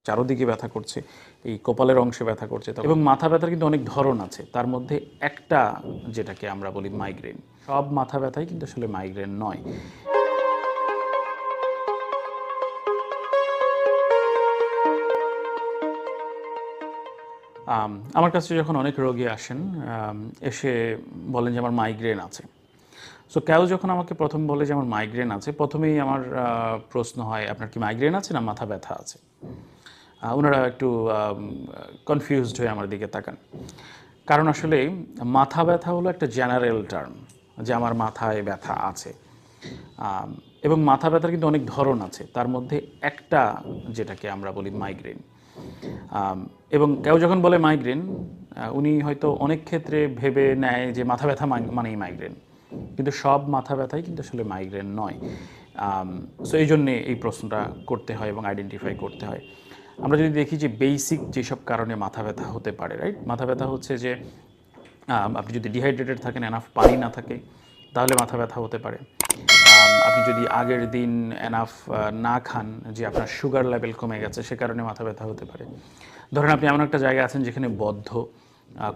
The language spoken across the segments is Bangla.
চারদিকে ব্যথা করছে, এই কপালের অংশে ব্যথা করছে, এবং মাথা ব্যথার কিন্তু অনেক ধরন আছে। তার মধ্যে একটা যেটাকে আমরা বলি মাইগ্রেন। সব মাথা ব্যথাই কিন্তু আসলে মাইগ্রেন নয়। আমার কাছে যখন অনেক রোগী আসেন, এসে বলেন যে আমার মাইগ্রেন আছে। সো কেউ যখন আমাকে প্রথম বলে যে আমার মাইগ্রেন আছে, প্রথমেই আমার প্রশ্ন হয়, আপনার কি মাইগ্রেন আছে না মাথা ব্যথা আছে? ওনারা একটু কনফিউজড হয়ে আমার দিকে তাকান। কারণ আসলে মাথা ব্যথা হলো একটা জেনারেল টার্ম, যে আমার মাথায় ব্যথা আছে। এবং মাথা ব্যথার কিন্তু অনেক ধরন আছে। তার মধ্যে একটা যেটাকে আমরা বলি মাইগ্রেন। এবং কেউ যখন বলে মাইগ্রেন, উনি হয়তো অনেক ক্ষেত্রে ভেবে নেয় যে মাথা ব্যথা মানেই মাইগ্রেন, কিন্তু সব মাথা ব্যথাই কিন্তু আসলে মাইগ্রেন নয়। সো এই জন্যে এই প্রশ্নটা করতে হয় এবং আইডেন্টিফাই করতে হয়। আমরা যদি দেখি যে বেসিক যেসব কারণে মাথা ব্যথা হতে পারে, রাইট? মাথা ব্যথা হচ্ছে যে আপনি যদি ডিহাইড্রেটেড থাকেন, এনাফ পানি না থাকে, তাহলে মাথা ব্যথা হতে পারে। আপনি যদি আগের দিন এনাফ না খান, যে আপনার সুগার লেভেল কমে গেছে, সে কারণে মাথা ব্যথা হতে পারে। ধরেন আপনি এমন একটা জায়গায় আছেন যেখানে বদ্ধ,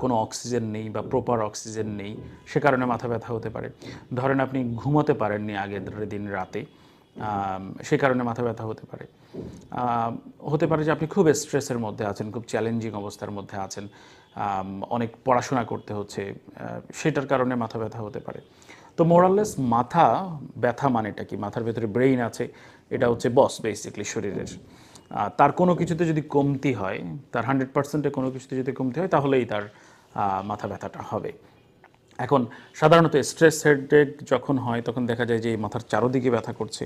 কোনো অক্সিজেন নেই বা প্রপার অক্সিজেন নেই, সে কারণে মাথা ব্যথা হতে পারে। ধরেন আপনি ঘুমোতে পারেননি আগের দিন রাতে, সে কারণে মাথা ব্যথা হতে পারে। হতে পারে যে আপনি খুব স্ট্রেসের মধ্যে আছেন, খুব চ্যালেঞ্জিং অবস্থার মধ্যে আছেন, অনেক পড়াশোনা করতে হচ্ছে, সেটার কারণে মাথা ব্যথা হতে পারে। তো মোরাললেস মাথা ব্যথা মানেটা কি? মাথার ভেতরে ব্রেইন আছে, এটা হচ্ছে বস বেসিকলি শরীরের। তার কোনো কিছুতে যদি কমতি হয়, তার 100%-এ কোনো কিছুতে যদি কমতি হয়, তাহলেই তার মাথা ব্যথাটা হবে। এখন সাধারণত স্ট্রেস হেডেক যখন হয়, তখন দেখা যায় যে এই মাথার চারদিকে ব্যথা করছে,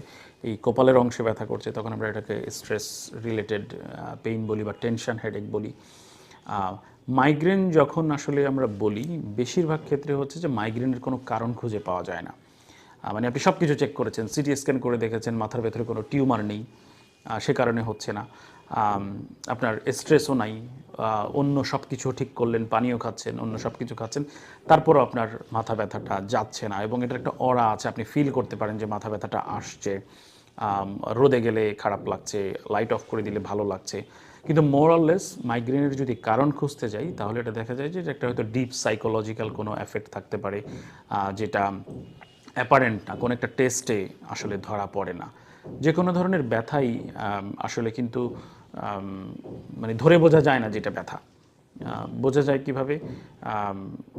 এই কপালের অংশে ব্যথা করছে, তখন আমরা এটাকে স্ট্রেস রিলেটেড পেইন বলি বা টেনশন হেডেক বলি। মাইগ্রেন যখন আসলে আমরা বলি, বেশিরভাগ ক্ষেত্রে হচ্ছে যে মাইগ্রেনের কোনো কারণ খুঁজে পাওয়া যায় না। মানে আপনি সব কিছু চেক করেছেন, সিটি স্ক্যান করে দেখেছেন, মাথার ভেতরে কোনো টিউমার নেই, সে কারণে হচ্ছে না। আপনার স্ট্রেসও নাই, অন্য সব কিছু ঠিক করলেন, পানীয় খাচ্ছেন, অন্য সব কিছু খাচ্ছেন, তারপরও আপনার মাথা ব্যথাটা যাচ্ছে না, এবং এটার একটা অরা আছে, আপনি ফিল করতে পারেন যে মাথা ব্যথাটা আসছে। রোদে গেলে খারাপ লাগছে, লাইট অফ করে দিলে ভালো লাগছে। কিন্তু মোরাললেস মাইগ্রেনের যদি কারণ খুঁজতে যাই, তাহলে এটা দেখা যায় যে এটা একটা হয়তো ডিপ সাইকোলজিক্যাল কোনো এফেক্ট থাকতে পারে, যেটা অ্যাপারেন্ট না, কোনো একটা টেস্টে আসলে ধরা পড়ে না। যে কোনো ধরনের ব্যথাই আসলে কিন্তু মানে ধরে বোঝা যায় না যেটা ব্যথা। বোঝা যায় কিভাবে?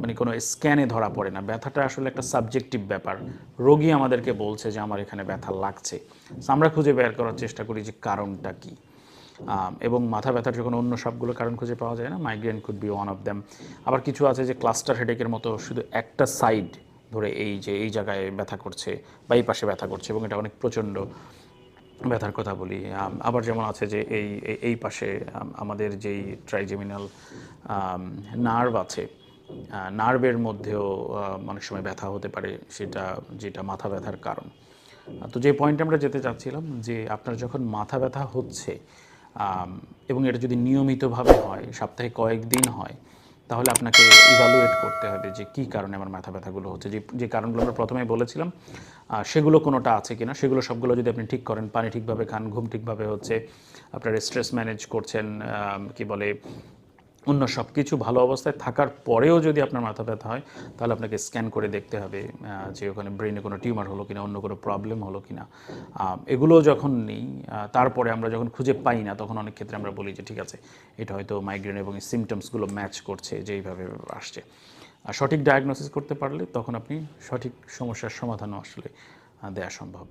মানে কোনো স্ক্যানে ধরা পড়ে না। ব্যথাটা আসলে একটা সাবজেক্টিভ ব্যাপার। রোগী আমাদেরকে বলছে যে আমার এখানে ব্যথা লাগছে, আমরা খুঁজে বের করার চেষ্টা করি যে কারণটা কী। এবং মাথা ব্যথার যখন অন্য সবগুলো কারণ খুঁজে পাওয়া যায় না, migraine could be one of them. আবার কিছু আছে যে ক্লাস্টার হেডেকের মতো, শুধু একটা সাইড ধরে এই যে এই জায়গায় ব্যথা করছে বা এই পাশে ব্যথা করছে, এবং এটা অনেক প্রচণ্ড ব্যথার কথা বলি। আবার যেমন আছে যে এই পাশে আমাদের যেই ট্রাইজেমিনাল নার্ভ আছে, নার্ভের মধ্যেও অনেক সময় ব্যথা হতে পারে, যেটা মাথা ব্যথার কারণ। তো যে পয়েন্টে আমরা যেতে চাচ্ছিলাম, যে আপনার যখন মাথা ব্যথা হচ্ছে এবং এটা যদি নিয়মিতভাবে হয়, সপ্তাহে কয়েকদিন হয়, তাহলে আপনাকে ইভালুয়েট করতে হবে যে কী কারণে আমার মাথা ব্যথাগুলো হচ্ছে। যে কারণগুলো আমরা প্রথমে বলেছিলাম, সেগুলো কোনোটা আছে কিনা, সেগুলো সবগুলো যদি আপনি ঠিক করেন, পানি ঠিকভাবে খান, ঘুম ঠিকভাবে হচ্ছে, আপনার স্ট্রেস ম্যানেজ করছেন, কি বলে, অন্য সব কিছু ভালো অবস্থায় থাকার পরেও যদি আপনার মাথা ব্যথা হয়, তাহলে আপনাকে স্ক্যান করে দেখতে হবে যে ওখানে ব্রেনে কোনো টিউমার হলো কিনা, অন্য কোনো প্রবলেম হলো কিনা। এগুলো যখন নেই, তারপরে আমরা যখন খুঁজে পাই না, তখন অনেক ক্ষেত্রে আমরা বলি যে ঠিক আছে, এটা হয়তো মাইগ্রেন, এবং এই সিমটমসগুলো ম্যাচ করছে যে এইভাবে আসছে। আর সঠিক ডায়াগনোসিস করতে পারলে তখন আপনি সঠিক সমস্যার সমাধানও আসলে দেওয়া সম্ভব।